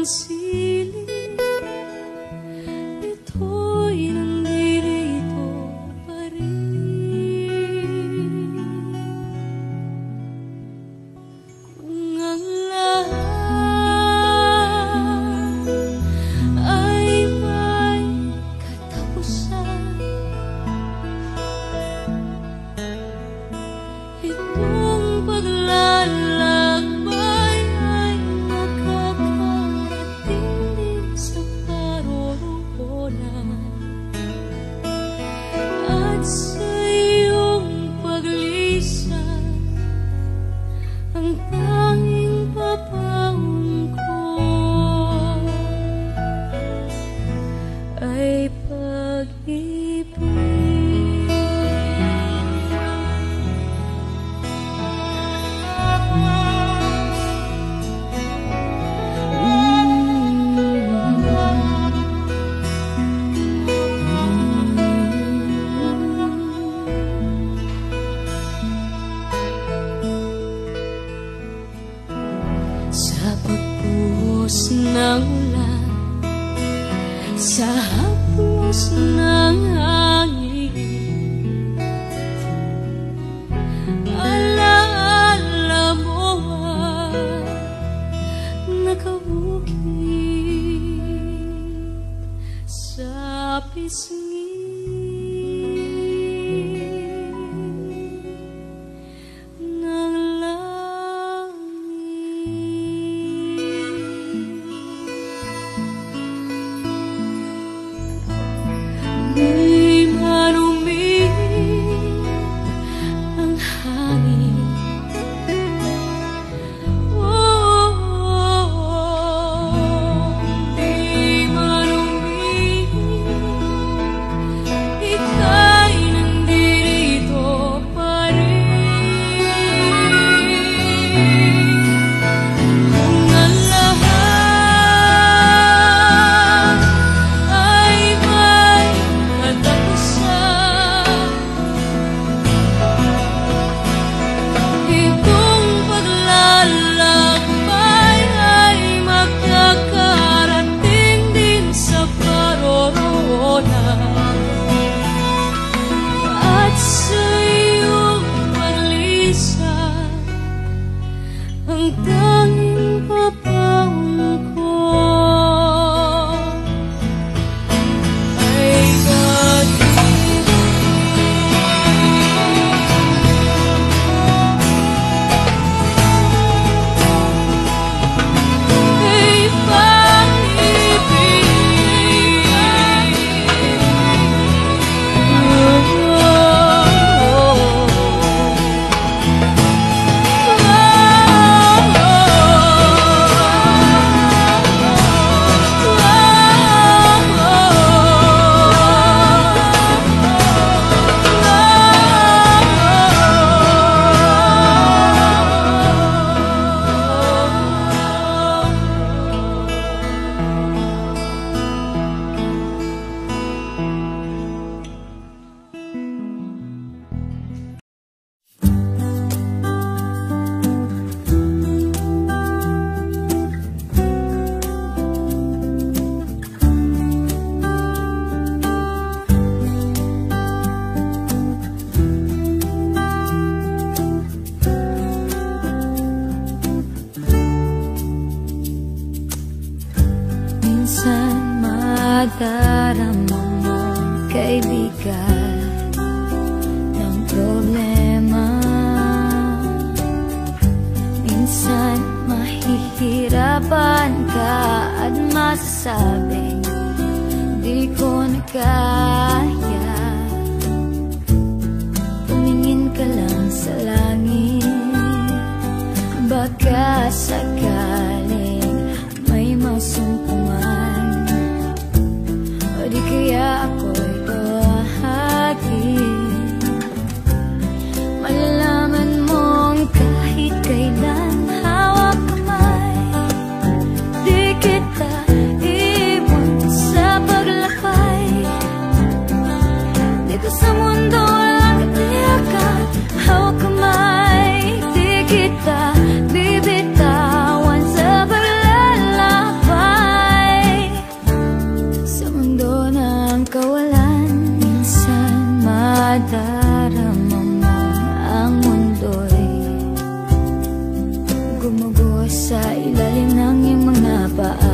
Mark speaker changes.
Speaker 1: siling, ito'y nandirito pa rin. Kung ang lahat ay may katapusan, itong paglalakbay ay makakarating din sa paroroonan. At sa iyong paglisan, ang tanging papaon ko ay pag-ibig. Sa pagbuhos ng ulan, sa haplos ng hangin, alaala mo ang nakabukid sa pisngi ng langit. Di marumi ang hangin, di marumi, ika'y nandirito pa rin. Kung ang lahat ay may katapusan, itong paglalakbay ay makakarating din sa paroroonan. At sa iyong paglisan, ang tanging papaon ko ay pag-ibig. Ay minsan madarama mong kaibigan ng problema, minsan mahihirapan ka at masasabing di ko na kaya. Tumingin ka lang sa langit, baka sakaling may masumpungan, o di kaya ako'y tuwahagin. Malalaman mong kahit kailan hawak kamay, di kita iwan sa paglakbay. Dito sa mundo walang katiyakan, hawak kamay, di kita bibitawan sa paglalakbay. Gumuguho sa ilalim ng iyong mga paa.